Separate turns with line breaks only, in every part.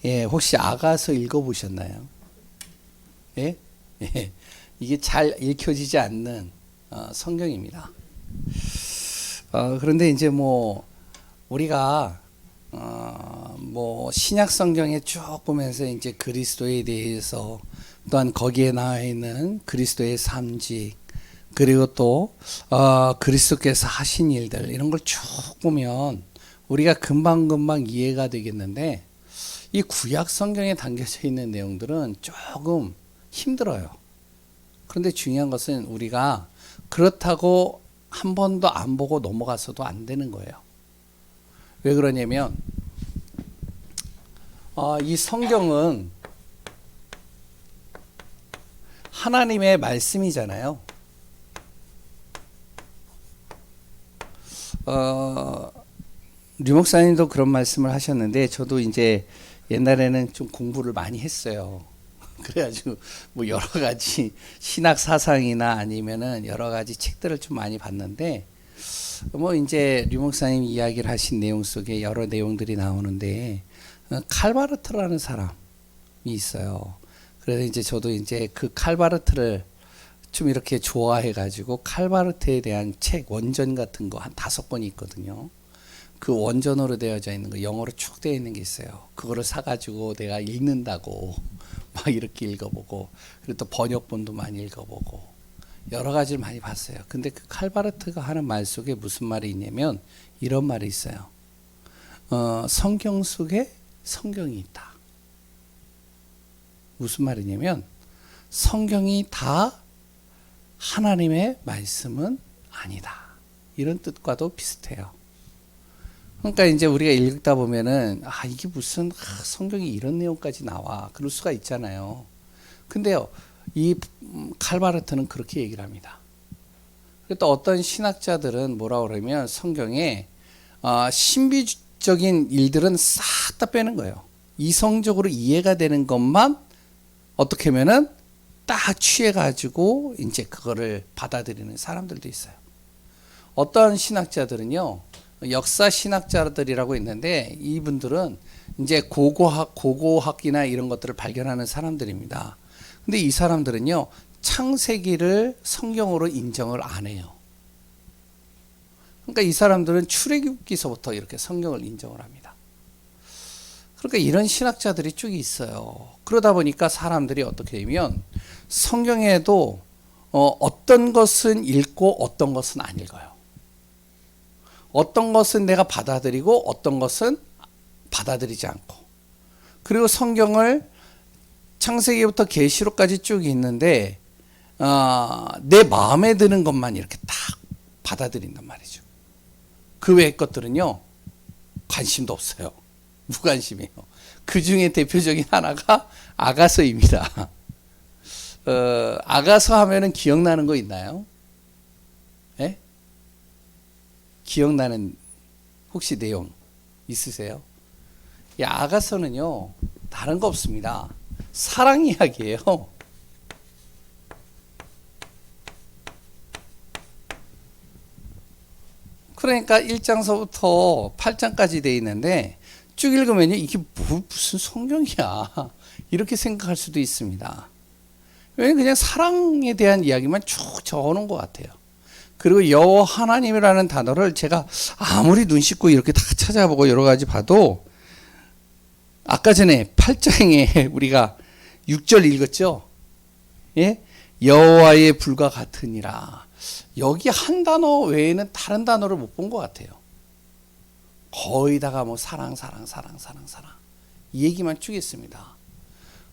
예, 혹시 아가서 읽어보셨나요? 예? 예. 이게 잘 읽혀지지 않는 성경입니다. 그런데 이제 뭐 우리가 뭐 신약 성경에 쭉 보면서 이제 그리스도에 대해서 또한 거기에 나와 있는 그리스도의 삶직 그리고 또 그리스도께서 하신 일들 이런 걸 쭉 보면 우리가 금방금방 이해가 되겠는데 이 구약 성경에 담겨져 있는 내용들은 조금 힘들어요. 그런데 중요한 것은 우리가 그렇다고 한 번도 안 보고 넘어가서도 안 되는 거예요. 왜 그러냐면 이 성경은 하나님의 말씀이잖아요. 류 목사님도 그런 말씀을 하셨는데 저도 이제 옛날에는 좀 공부를 많이 했어요. 그래가지고 뭐 여러 가지 신학 사상이나 아니면은 여러 가지 책들을 좀 많이 봤는데 뭐 이제 류 목사님 이야기를 하신 내용 속에 여러 내용들이 나오는데 칼바르트라는 사람이 있어요. 그래서 이제 저도 이제 그 칼바르트를 좀 이렇게 좋아해가지고 칼바르트에 대한 책 원전 같은 거 한 5권이 있거든요. 그 원전으로 되어져 있는 거 영어로 쭉 되어 있는 게 있어요. 그거를 사가지고 내가 읽는다고 막 이렇게 읽어보고 그리고 또 번역본도 많이 읽어보고 여러 가지를 많이 봤어요. 근데 그 칼바르트가 하는 말 속에 무슨 말이 있냐면 이런 말이 있어요. 성경 속에 성경이 있다. 무슨 말이냐면 성경이 다 하나님의 말씀은 아니다. 이런 뜻과도 비슷해요. 그러니까 이제 우리가 읽다 보면은 이게 무슨 성경이 이런 내용까지 나와 그럴 수가 있잖아요. 근데요 이 칼바르트는 그렇게 얘기를 합니다. 또 어떤 신학자들은 뭐라 그러면 성경에 신비적인 일들은 싹 다 빼는 거예요. 이성적으로 이해가 되는 것만 어떻게 하면은 딱 취해가지고 이제 그거를 받아들이는 사람들도 있어요. 어떤 신학자들은요. 역사 신학자들이라고 있는데 이분들은 이제 고고학이나 이런 것들을 발견하는 사람들입니다. 근데 이 사람들은요 창세기를 성경으로 인정을 안 해요. 그러니까 이 사람들은 출애굽기서부터 이렇게 성경을 인정을 합니다. 그러니까 이런 신학자들이 쭉 있어요. 그러다 보니까 사람들이 어떻게 되면 성경에도 어떤 것은 읽고 어떤 것은 안 읽어요. 어떤 것은 내가 받아들이고 어떤 것은 받아들이지 않고 그리고 성경을 창세기부터 계시록까지 쭉 있는데 내 마음에 드는 것만 이렇게 딱 받아들인단 말이죠. 그 외의 것들은요 관심도 없어요. 무관심이에요. 그 중에 대표적인 하나가 아가서입니다. 아가서 하면은 기억나는 거 있나요? 예? 기억나는 혹시 내용 있으세요? 이 아가서는요 다른 거 없습니다. 사랑 이야기예요. 그러니까 1장서부터 8장까지 돼 있는데 쭉 읽으면 이게 무슨 성경이야 이렇게 생각할 수도 있습니다. 왜냐면 그냥 사랑에 대한 이야기만 쭉 적어놓은 것 같아요. 그리고 여호와 하나님이라는 단어를 제가 아무리 눈 씻고 이렇게 다 찾아보고 여러 가지 봐도 아까 전에 8장에 우리가 6절 읽었죠? 예? 여호와의 불과 같으니라. 여기 한 단어 외에는 다른 단어를 못 본 것 같아요. 거의 다가 뭐 사랑 이 얘기만 쭉 있습니다.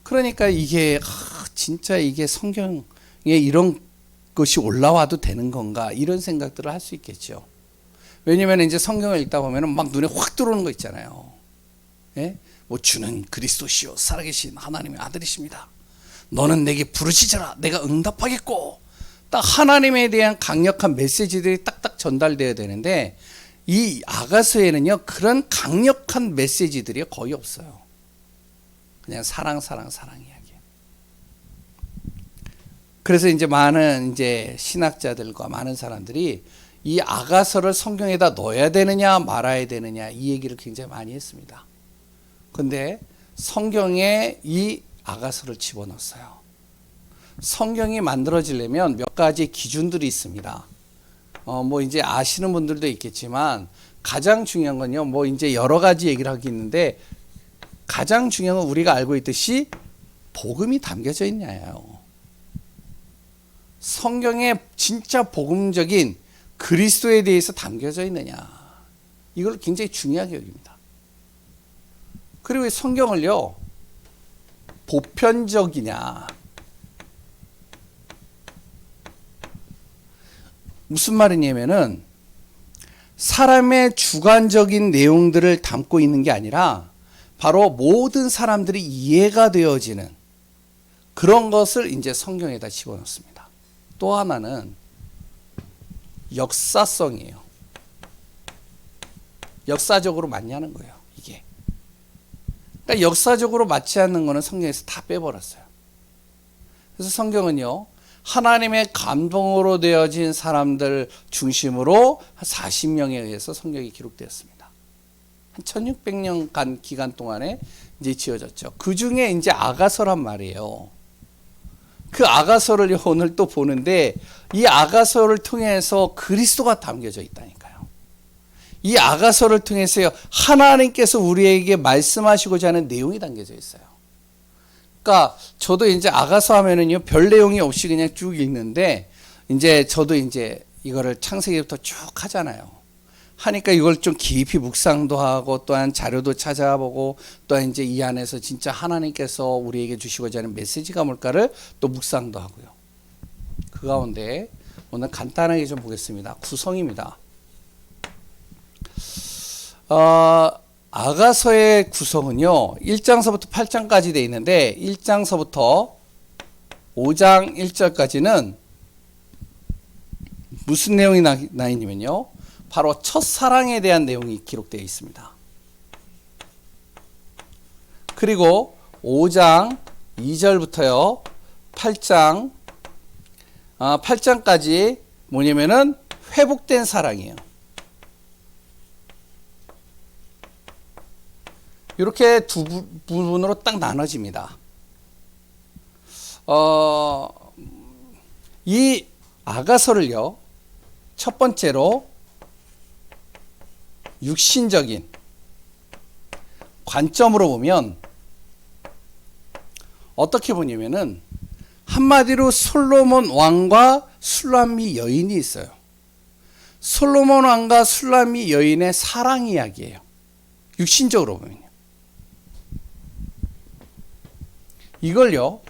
그러니까 이게 진짜 이게 성경에 이런 것이 올라와도 되는 건가 이런 생각들을 할 수 있겠죠. 왜냐면 이제 성경을 읽다 보면은 막 눈에 확 들어오는 거 있잖아요. 예? 뭐 주는 그리스도시요 살아계신 하나님의 아들이십니다. 너는 내게 부르시잖아. 내가 응답하겠고. 딱 하나님에 대한 강력한 메시지들이 딱딱 전달되어야 되는데 이 아가서에는요 그런 강력한 메시지들이 거의 없어요. 그냥 사랑 이야기예요. 그래서 이제 많은 이제 신학자들과 많은 사람들이 이 아가서를 성경에다 넣어야 되느냐 말아야 되느냐 이 얘기를 굉장히 많이 했습니다. 근데 성경에 이 아가서를 집어넣었어요. 성경이 만들어지려면 몇 가지 기준들이 있습니다. 뭐 이제 아시는 분들도 있겠지만 가장 중요한 건요. 뭐 이제 여러 가지 얘기를 하겠는데 가장 중요한 건 우리가 알고 있듯이 복음이 담겨져 있냐예요. 성경에 진짜 복음적인 그리스도에 대해서 담겨져 있느냐. 이걸 굉장히 중요하게 여깁니다. 그리고 성경을요. 보편적이냐. 무슨 말이냐면은 사람의 주관적인 내용들을 담고 있는 게 아니라 바로 모든 사람들이 이해가 되어지는 그런 것을 이제 성경에다 집어넣습니다. 또 하나는 역사성이에요. 역사적으로 맞냐는 거예요. 이게. 그러니까 역사적으로 맞지 않는 거는 성경에서 다 빼버렸어요. 그래서 성경은요. 하나님의 감동으로 되어진 사람들 중심으로 40명에 의해서 성경이 기록되었습니다. 한 1600년간 기간 동안에 이제 지어졌죠. 그 중에 이제 아가서란 말이에요. 그 아가서를 오늘 또 보는데 이 아가서를 통해서 그리스도가 담겨져 있다니까요. 이 아가서를 통해서 하나님께서 우리에게 말씀하시고자 하는 내용이 담겨져 있어요. 그러니까 저도 이제 아가서 하면은요 별 내용이 없이 그냥 쭉 읽는데 이제 저도 이제 이거를 창세기부터 쭉 하잖아요. 하니까 이걸 좀 깊이 묵상도 하고 또한 자료도 찾아보고 또한 이제 이 안에서 진짜 하나님께서 우리에게 주시고자 하는 메시지가 뭘까를 또 묵상도 하고요. 그 가운데 오늘 간단하게 좀 보겠습니다. 구성입니다. 아가서의 구성은요 1장서부터 8장까지 되어 있는데 1장서부터 5장 1절까지는 무슨 내용이 나 있냐면요 바로 첫사랑에 대한 내용이 기록되어 있습니다. 그리고 5장 2절부터요 8장까지 뭐냐면은 회복된 사랑이에요. 이렇게 두 부분으로 딱 나눠집니다. 이 아가서를요 첫 번째로 육신적인 관점으로 보면 어떻게 보냐면은 한마디로 솔로몬 왕과 술람미 여인이 있어요. 솔로몬 왕과 술람미 여인의 사랑 이야기예요. 육신적으로 보면요. 이걸요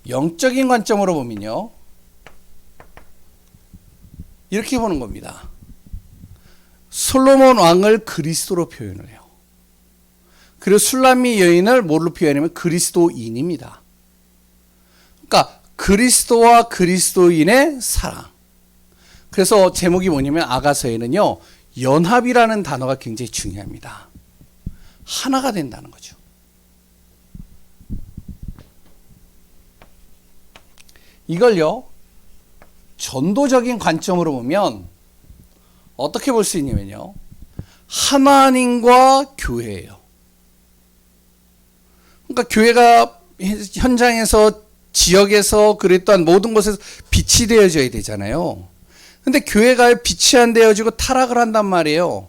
영적인 관점으로 보면요 이렇게 보는 겁니다. 솔로몬 왕을 그리스도로 표현을 해요. 그리고 술람미 여인을 뭘로 표현하면 그리스도인입니다. 그러니까 그리스도와 그리스도인의 사랑. 그래서 제목이 뭐냐면 아가서에는요 연합이라는 단어가 굉장히 중요합니다. 하나가 된다는 거죠. 이걸요 전도적인 관점으로 보면 어떻게 볼 수 있냐면요 하나님과 교회예요. 그러니까 교회가 현장에서 지역에서 그리고 또한 모든 곳에서 빛이 되어져야 되잖아요. 근데 교회가 빛이 안 되어지고 타락을 한단 말이에요.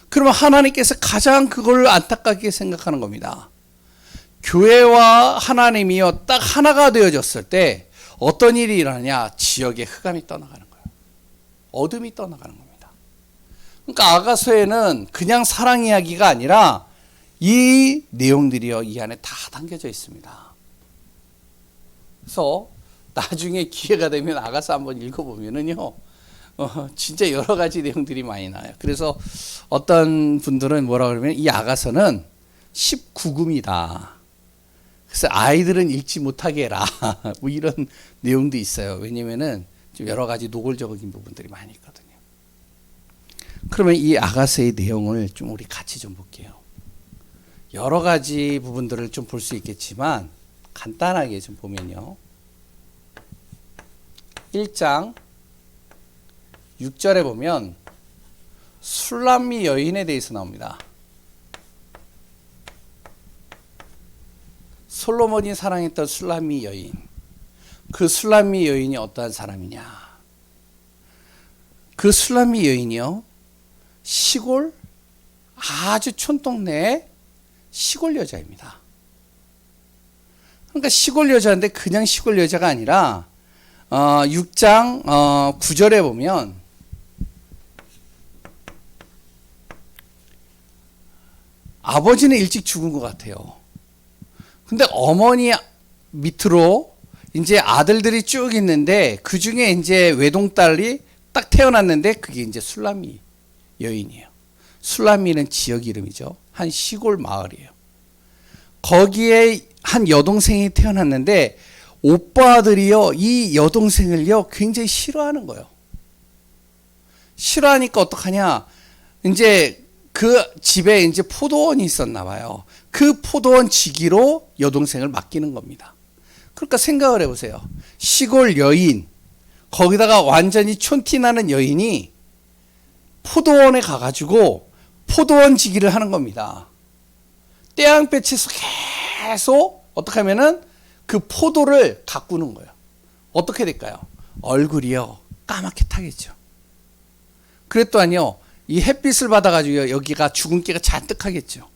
그러면 하나님께서 가장 그걸 안타깝게 생각하는 겁니다. 교회와 하나님이요 딱 하나가 되어졌을 때 어떤 일이 일어나냐 지역의 흑암이 떠나가는 거예요. 어둠이 떠나가는 겁니다. 그러니까 아가서에는 그냥 사랑 이야기가 아니라 이 내용들이요 이 안에 다 담겨져 있습니다. 그래서 나중에 기회가 되면 아가서 한번 읽어보면은요 진짜 여러 가지 내용들이 많이 나와요. 그래서 어떤 분들은 뭐라 그러면 이 아가서는 19금이다. 그래서 아이들은 읽지 못하게 해라. 뭐 이런 내용도 있어요. 왜냐면은 좀 여러 가지 노골적인 부분들이 많이 있거든요. 그러면 이 아가서의 내용을 좀 우리 같이 좀 볼게요. 여러 가지 부분들을 좀 볼 수 있겠지만 간단하게 좀 보면요. 1장 6절에 보면 술람미 여인에 대해서 나옵니다. 솔로몬이 사랑했던 술람미 여인. 그 술람미 여인이 어떠한 사람이냐? 그 술람미 여인이요, 시골 아주 촌동네 시골 여자입니다. 그러니까 시골 여자인데 그냥 시골 여자가 아니라 6장 9절에 보면 아버지는 일찍 죽은 것 같아요. 근데 어머니 밑으로 이제 아들들이 쭉 있는데 그 중에 이제 외동딸이 딱 태어났는데 그게 이제 술람미 여인이에요. 술람미는 지역 이름이죠. 한 시골 마을이에요. 거기에 한 여동생이 태어났는데 오빠들이요, 이 여동생을요 굉장히 싫어하는 거예요. 싫어하니까 어떡하냐? 이제 그 집에 이제 포도원이 있었나 봐요. 그 포도원 지기로 여동생을 맡기는 겁니다. 그러니까 생각을 해보세요. 시골 여인, 거기다가 완전히 촌티나는 여인이 포도원에 가가지고 포도원 지기를 하는 겁니다. 떼양볕에서 계속 어떻게 하면은 그 포도를 가꾸는 거예요. 어떻게 될까요? 얼굴이요 까맣게 타겠죠. 그랬더니요, 이 햇빛을 받아가지고 여기가 주근깨가 잔뜩 하겠죠.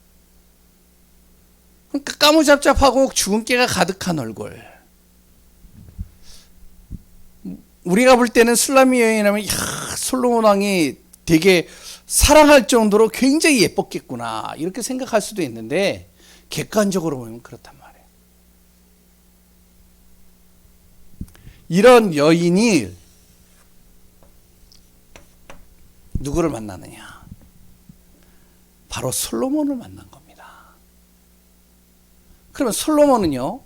그러니까 까무잡잡하고 주근깨가 가득한 얼굴. 우리가 볼 때는 술람미 여인하면 솔로몬 왕이 되게 사랑할 정도로 굉장히 예뻤겠구나 이렇게 생각할 수도 있는데 객관적으로 보면 그렇단 말이에요. 이런 여인이 누구를 만나느냐? 바로 솔로몬을 만난 겁니다. 그러면 솔로몬은요,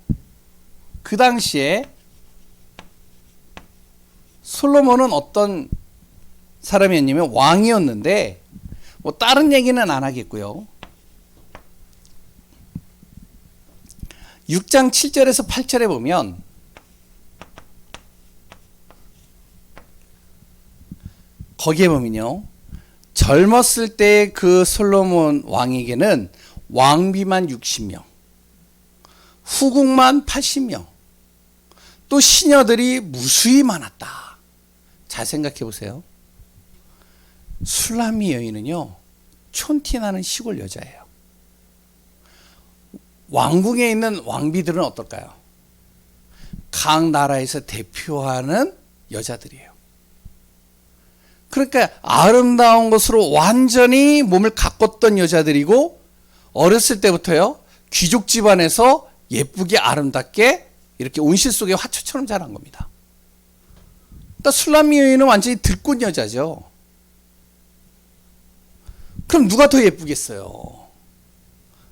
그 당시에 솔로몬은 어떤 사람이었냐면 왕이었는데, 뭐 다른 얘기는 안 하겠고요. 6장 7절에서 8절에 보면 거기에 보면요, 젊었을 때 그 솔로몬 왕에게는 왕비만 60명, 후궁만 80명, 또 시녀들이 무수히 많았다. 잘 생각해 보세요. 술람미 여인은요, 촌티나는 시골 여자예요. 왕궁에 있는 왕비들은 어떨까요? 각 나라에서 대표하는 여자들이에요. 그러니까 아름다운 것으로 완전히 몸을 가꿨던 여자들이고, 어렸을 때부터요 귀족 집안에서 예쁘게 아름답게 이렇게 온실 속의 화초처럼 자란 겁니다. 그러니까 술람미 여인은 완전히 들꽃 여자죠. 그럼 누가 더 예쁘겠어요?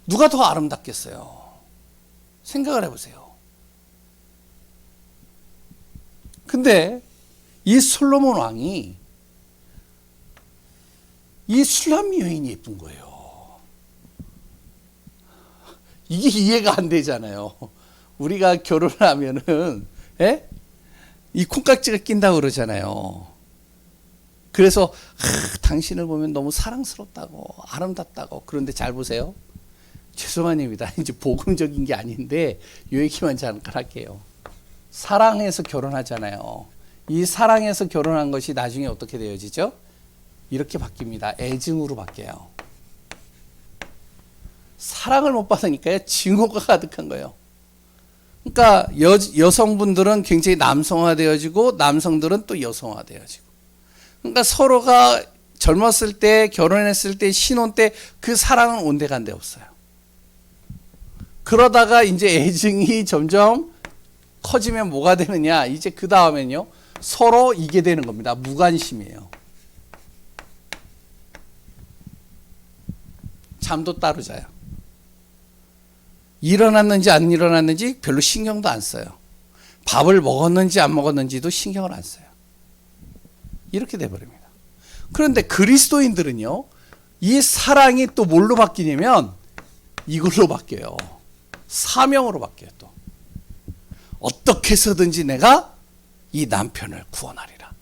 누가 더 아름답겠어요? 생각을 해보세요. 근데 이 솔로몬 왕이 이 술람미 여인이 예쁜 거예요. 이게 이해가 안 되잖아요. 우리가 결혼을 하면은 이 콩깍지가 낀다고 그러잖아요. 그래서 당신을 보면 너무 사랑스럽다고 아름답다고. 그런데 잘 보세요. 죄송한 얘기입니다. 이제 복음적인 게 아닌데 이 얘기만 잠깐 할게요. 사랑해서 결혼하잖아요. 이 사랑해서 결혼한 것이 나중에 어떻게 되어지죠? 이렇게 바뀝니다. 애증으로 바뀌어요. 사랑을 못 받으니까요, 증오가 가득한 거예요. 그러니까 여성분들은 굉장히 남성화되어지고 남성들은 또 여성화되어지고, 그러니까 서로가 젊었을 때, 결혼했을 때, 신혼 때 그 사랑은 온데간데 없어요. 그러다가 이제 애증이 점점 커지면 뭐가 되느냐? 이제 그 다음엔요, 서로 이게 되는 겁니다. 무관심이에요. 잠도 따로 자요. 일어났는지 안 일어났는지 별로 신경도 안 써요. 밥을 먹었는지 안 먹었는지도 신경을 안 써요. 이렇게 돼버립니다. 그런데 그리스도인들은요, 이 사랑이 또 뭘로 바뀌냐면 이걸로 바뀌어요. 사명으로 바뀌어요. 또 어떻게 해서든지 내가 이 남편을 구원하리라,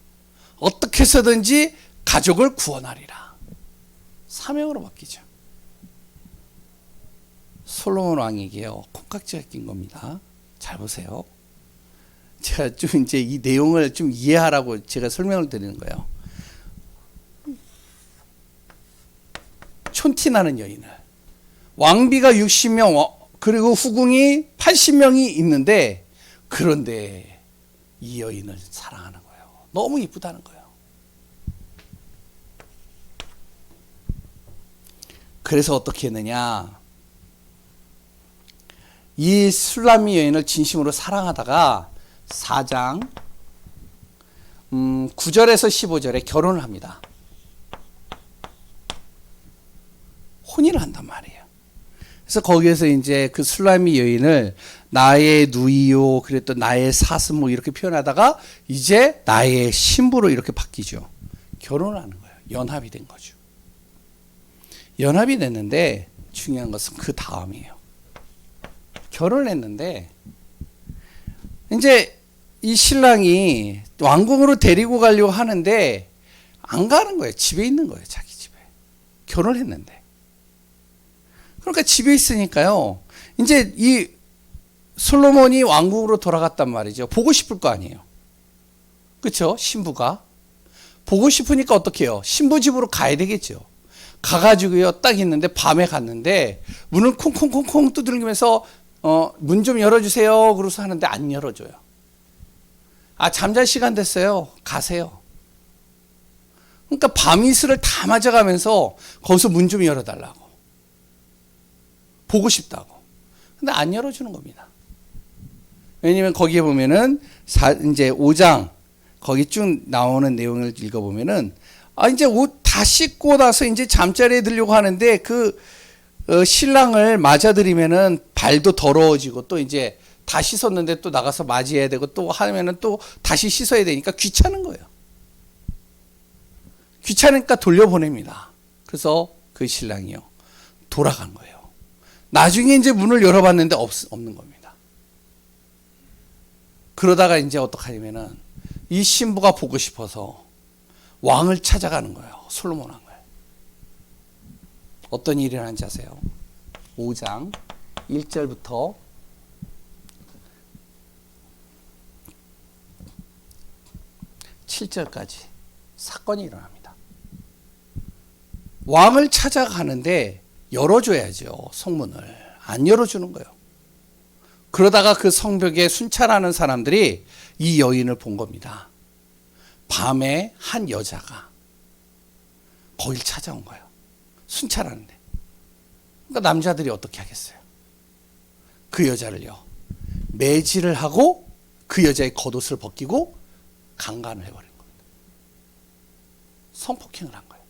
어떻게 해서든지 가족을 구원하리라. 사명으로 바뀌죠. 솔로몬 왕에게요, 콩깍지가 낀 겁니다. 잘 보세요. 제가 좀 이제 이 내용을 좀 이해하라고 제가 설명을 드리는 거예요. 촌티나는 여인을, 왕비가 60명 그리고 후궁이 80명이 있는데, 그런데 이 여인을 사랑하는 거예요. 너무 이쁘다는 거예요. 그래서 어떻게 했느냐, 이 술람미 여인을 진심으로 사랑하다가 4장 9절에서 15절에 결혼을 합니다. 혼인을 한단 말이에요. 그래서 거기에서 이제 그 술람미 여인을 나의 누이요, 그랬던 나의 사슴 이렇게 표현하다가 이제 나의 신부로 이렇게 바뀌죠. 결혼을 하는 거예요. 연합이 된 거죠. 연합이 됐는데 중요한 것은 그 다음이에요. 결혼을 했는데 이제 이 신랑이 왕궁으로 데리고 가려고 하는데 안 가는 거예요. 집에 있는 거예요. 자기 집에. 결혼을 했는데. 그러니까 집에 있으니까요, 이제 이 솔로몬이 왕궁으로 돌아갔단 말이죠. 보고 싶을 거 아니에요. 그렇죠? 신부가. 보고 싶으니까 어떻게 해요? 신부 집으로 가야 되겠죠. 가가지고요, 딱 있는데 밤에 갔는데 문을 콩콩콩콩 두들기면서 문 좀 열어주세요. 그러고서 하는데 안 열어줘요. 아, 잠잘 시간 됐어요. 가세요. 그러니까 밤이슬을 다 맞아가면서 거기서 문 좀 열어달라고. 보고 싶다고. 근데 안 열어주는 겁니다. 왜냐면 거기에 보면은 이제 5장 거기 쭉 나오는 내용을 읽어보면은, 이제 옷 다 씻고 나서 이제 잠자리에 들려고 하는데 그 신랑을 맞아들이면은 발도 더러워지고, 또 이제 다 씻었는데 또 나가서 맞이해야 되고 또 하면은 또 다시 씻어야 되니까 귀찮은 거예요. 귀찮으니까 돌려보냅니다. 그래서 그 신랑이요, 돌아간 거예요. 나중에 이제 문을 열어봤는데 없는 겁니다. 그러다가 이제 어떡하냐면은 이 신부가 보고 싶어서 왕을 찾아가는 거예요. 솔로몬 왕을. 어떤 일이 일어난지 아세요? 5장 1절부터 7절까지 사건이 일어납니다. 왕을 찾아가는데 열어줘야죠. 성문을. 안 열어주는 거예요. 그러다가 그 성벽에 순찰하는 사람들이 이 여인을 본 겁니다. 밤에 한 여자가 거길 찾아온 거예요. 순찰하는데. 그러니까 남자들이 어떻게 하겠어요? 그 여자를요, 매질을 하고 그 여자의 겉옷을 벗기고 강간을 해버린 겁니다. 성폭행을 한 거예요.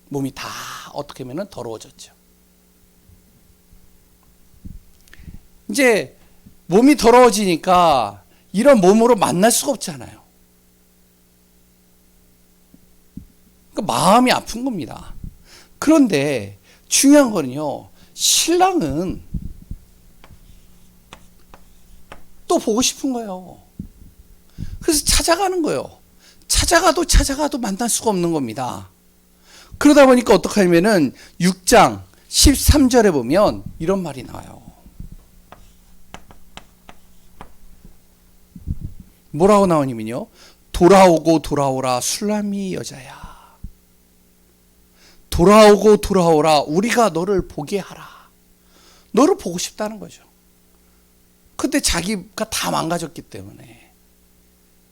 몸이 다 어떻게 하면 더러워졌죠. 이제 몸이 더러워지니까 이런 몸으로 만날 수가 없잖아요. 그러니까 마음이 아픈 겁니다. 그런데 중요한 거는요, 신랑은 또 보고 싶은 거예요. 그래서 찾아가는 거예요. 찾아가도 만날 수가 없는 겁니다. 그러다 보니까 어떻게 하냐면은 6장 13절에 보면 이런 말이 나와요. 뭐라고 나오냐면요, 돌아오고 돌아오라 술람미 여자야. 돌아오고 돌아오라, 우리가 너를 보게 하라. 너를 보고 싶다는 거죠. 근데 자기가 다 망가졌기 때문에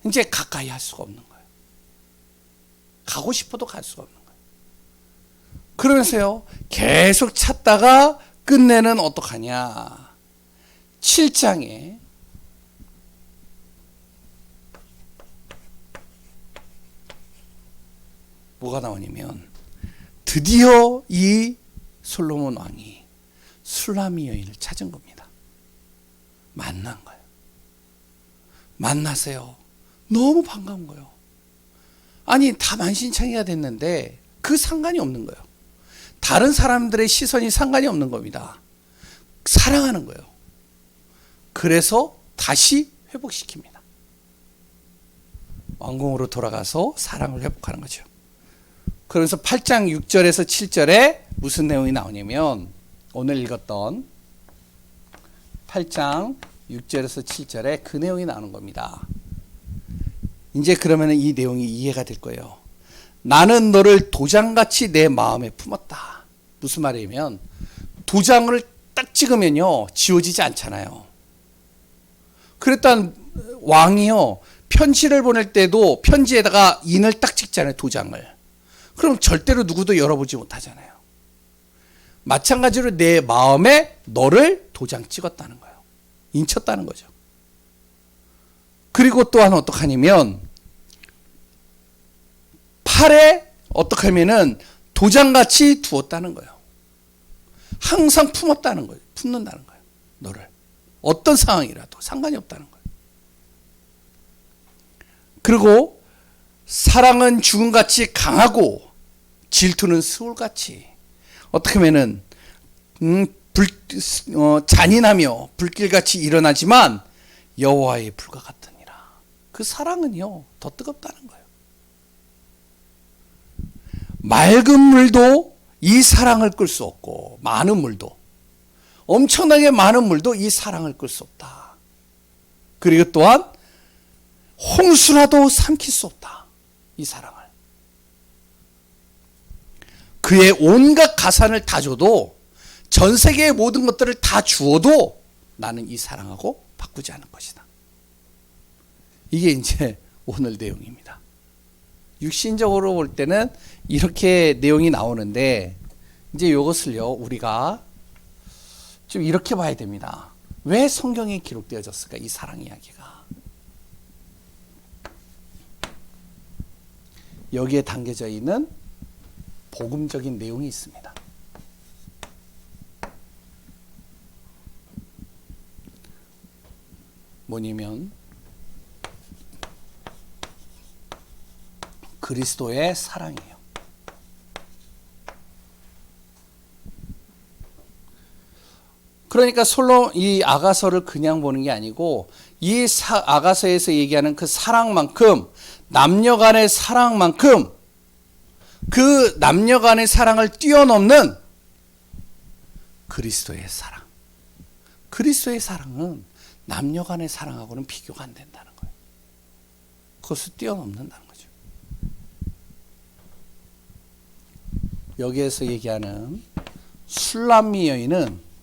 이제 가까이 할 수가 없는 거예요. 가고 싶어도 갈 수가 없는 거예요. 그러면서요, 계속 찾다가 끝내는 어떡하냐. 7장에 뭐가 나오냐면, 드디어 이 솔로몬 왕이 술람미 여인을 찾은 겁니다. 만난 거예요. 만나세요. 너무 반가운 거예요. 아니, 다 만신창이가 됐는데 그 상관이 없는 거예요. 다른 사람들의 시선이 상관이 없는 겁니다. 사랑하는 거예요. 그래서 다시 회복시킵니다. 왕궁으로 돌아가서 사랑을 회복하는 거죠. 그래서 8장 6절에서 7절에 무슨 내용이 나오냐면, 오늘 읽었던 8장 6절에서 7절에 그 내용이 나오는 겁니다. 이제 그러면 이 내용이 이해가 될 거예요. 나는 너를 도장같이 내 마음에 품었다. 무슨 말이냐면 도장을 딱 찍으면요 지워지지 않잖아요. 그랬던 왕이요 편지를 보낼 때도 편지에다가 인을 딱 찍잖아요. 도장을. 그럼 절대로 누구도 열어보지 못하잖아요. 마찬가지로 내 마음에 너를 도장 찍었다는 거예요. 인쳤다는 거죠. 그리고 또한 어떡하냐면 팔에 어떻게 하면은 도장같이 두었다는 거예요. 항상 품었다는 거예요. 품는다는 거예요. 너를. 어떤 상황이라도 상관이 없다는 거예요. 그리고 사랑은 죽음같이 강하고 질투는 스울같이 어떻게 하면은 잔인하며 불길같이 일어나지만 여호와의 불과 같으니라. 그 사랑은요 더 뜨겁다는 거예요. 맑은 물도 이 사랑을 끌 수 없고 많은 물도 엄청나게 많은 물도 이 사랑을 끌 수 없다. 그리고 또한 홍수라도 삼킬 수 없다. 이 사랑을. 그의 온갖 가산을 다 줘도 전 세계의 모든 것들을 다 주어도 나는 이 사랑하고 바꾸지 않을 것이다. 이게 이제 오늘 내용입니다. 육신적으로 볼 때는 이렇게 내용이 나오는데 이제 이것을요 우리가 좀 이렇게 봐야 됩니다. 왜 성경에 기록되어졌을까? 이 사랑 이야기가. 여기에 담겨져 있는 복음적인 내용이 있습니다. 뭐냐면 그리스도의 사랑이에요. 그러니까 이 아가서를 그냥 보는 게 아니고 이 아가서에서 얘기하는 그 사랑만큼 남녀 간의 사랑만큼 그 남녀 간의 사랑을 뛰어넘는 그리스도의 사랑. 그리스도의 사랑은 남녀 간의 사랑하고는 비교가 안 된다는 거예요. 그것을 뛰어넘는다는 거죠. 여기에서 얘기하는 술람미 여인은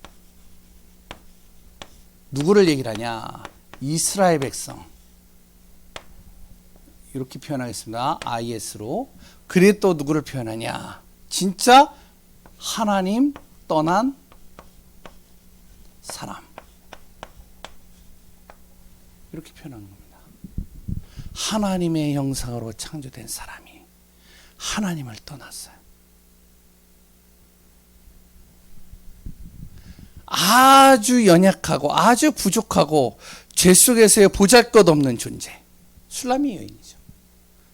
누구를 얘기를 하냐? 이스라엘 백성. 이렇게 표현하겠습니다. IS로. 그리고 또 누구를 표현하냐? 진짜 하나님 떠난 사람. 이렇게 표현하는 겁니다. 하나님의 형상으로 창조된 사람이 하나님을 떠났어요. 아주 연약하고 아주 부족하고 죄 속에서의 보잘것없는 존재. 술람미 여인이죠.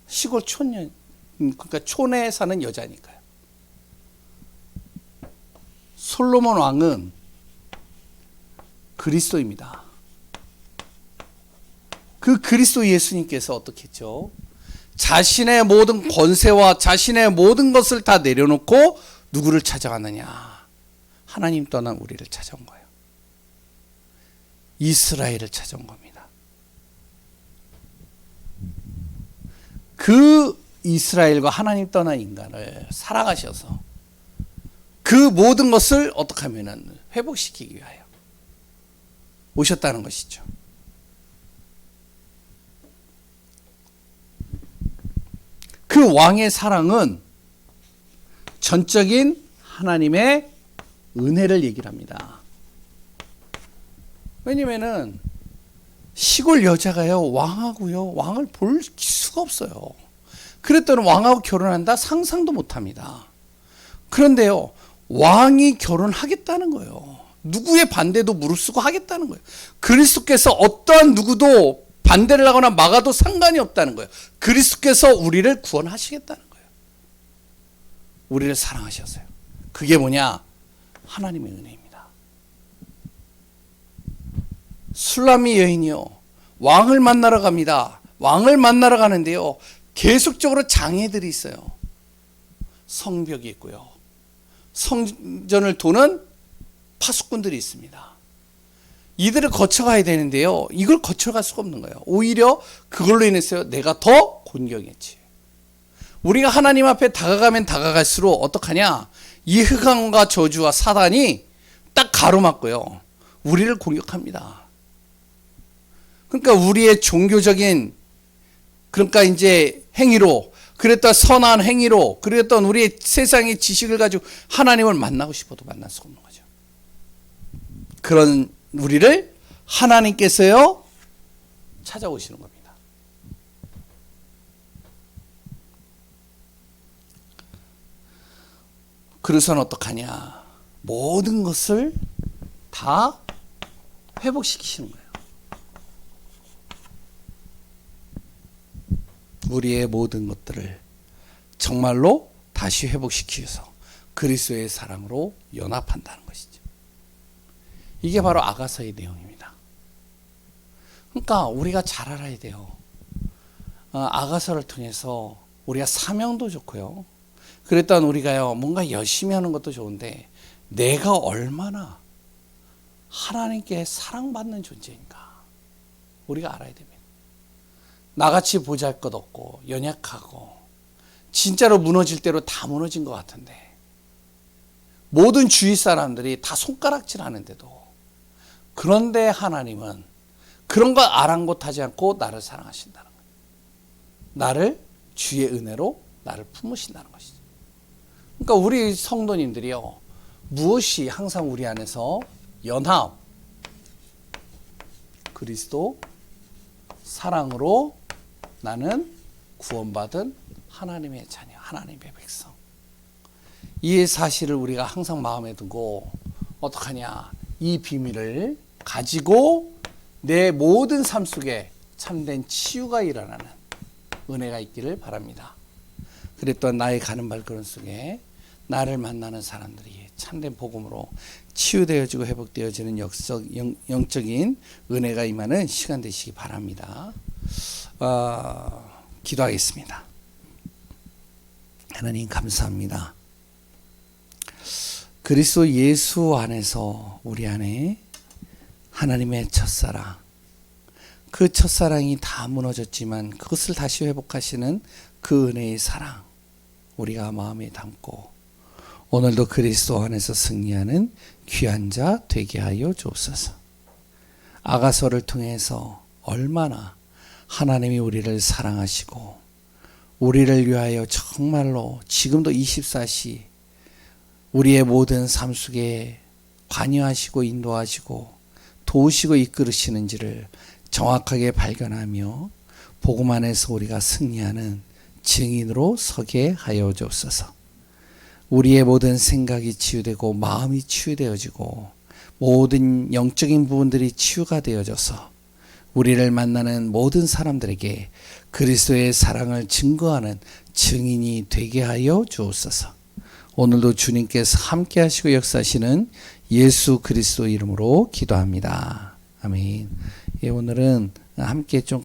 시골 촌, 그러니까 촌에 사는 여자니까요. 솔로몬 왕은 그리스도입니다. 그 그리스도 예수님께서 어떻게 했죠? 자신의 모든 권세와 자신의 모든 것을 다 내려놓고 누구를 찾아갔느냐? 하나님 떠난 우리를 찾아온 거예요. 이스라엘을 찾아온 겁니다. 그 이스라엘과 하나님 떠난 인간을 사랑하셔서 그 모든 것을 어떻게 하면은 회복시키기 위하여 오셨다는 것이죠. 그 왕의 사랑은 전적인 하나님의 은혜를 얘기를 합니다. 왜냐면은 시골 여자가요 왕을 볼 수가 없어요. 그랬더니 왕하고 결혼한다 상상도 못합니다. 그런데요 왕이 결혼하겠다는 거예요. 누구의 반대도 무릅쓰고 하겠다는 거예요. 그리스도께서 어떠한 누구도 반대를 하거나 막아도 상관이 없다는 거예요. 그리스도께서 우리를 구원하시겠다는 거예요. 우리를 사랑하셨어요. 그게 뭐냐? 하나님의 은혜입니다. 술람미 여인이요 왕을 만나러 갑니다. 왕을 만나러 가는데요 계속적으로 장애들이 있어요. 성벽이 있고요 성전을 도는 파수꾼들이 있습니다. 이들을 거쳐가야 되는데요. 이걸 거쳐갈 수가 없는 거예요. 오히려 그걸로 인해서 내가 더 곤경에 처해요. 우리가 하나님 앞에 다가가면 다가갈수록 어떡하냐? 이 흑암과 저주와 사단이 딱 가로막고요. 우리를 공격합니다. 그러니까 우리의 종교적인 그러니까 이제 행위로 그랬던 선한 행위로 그랬던 우리의 세상의 지식을 가지고 하나님을 만나고 싶어도 만날 수 없는 거죠. 그런 우리를 하나님께서요 찾아오시는 겁니다. 그래서는 어떡하냐? 모든 것을 다 회복시키시는 거예요. 우리의 모든 것들을 정말로 다시 회복시키셔서 그리스도의 사랑으로 연합한다는 것이죠. 이게 바로 아가서의 내용입니다. 그러니까 우리가 잘 알아야 돼요. 아가서를 통해서 우리가 사명도 좋고요. 그랬던 우리가요 뭔가 열심히 하는 것도 좋은데 내가 얼마나 하나님께 사랑받는 존재인가 우리가 알아야 됩니다. 나같이 보잘것없고 연약하고 진짜로 무너질 대로 다 무너진 것 같은데 모든 주위 사람들이 다 손가락질 하는데도 그런데 하나님은 그런 거 아랑곳하지 않고 나를 사랑하신다는 거예요. 나를 주의 은혜로 나를 품으신다는 것이죠. 그러니까 우리 성도님들이요 무엇이 항상 우리 안에서 연합 그리스도 사랑으로 나는 구원받은 하나님의 자녀 하나님의 백성 이 사실을 우리가 항상 마음에 두고 어떡하냐 이 비밀을 가지고 내 모든 삶 속에 참된 치유가 일어나는 은혜가 있기를 바랍니다. 그랬던 나의 가는 발걸음 속에 나를 만나는 사람들이 참된 복음으로 치유되어지고 회복되어지는 영적인 은혜가 임하는 시간 되시기 바랍니다. 기도하겠습니다. 하나님 감사합니다. 그리스도 예수 안에서 우리 안에 하나님의 첫사랑 그 첫사랑이 다 무너졌지만 그것을 다시 회복하시는 그 은혜의 사랑 우리가 마음에 담고 오늘도 그리스도 안에서 승리하는 귀한 자 되게 하여 주옵소서. 아가서를 통해서 얼마나 하나님이 우리를 사랑하시고 우리를 위하여 정말로 지금도 24시 우리의 모든 삶 속에 관여하시고 인도하시고 도우시고 이끌으시는지를 정확하게 발견하며 복음 안에서 우리가 승리하는 증인으로 서게 하여 주옵소서. 우리의 모든 생각이 치유되고 마음이 치유되어지고 모든 영적인 부분들이 치유가 되어져서 우리를 만나는 모든 사람들에게 그리스도의 사랑을 증거하는 증인이 되게 하여 주옵소서. 오늘도 주님께서 함께 하시고 역사하시는 예수 그리스도 이름으로 기도합니다. 아멘. 오늘은 함께 좀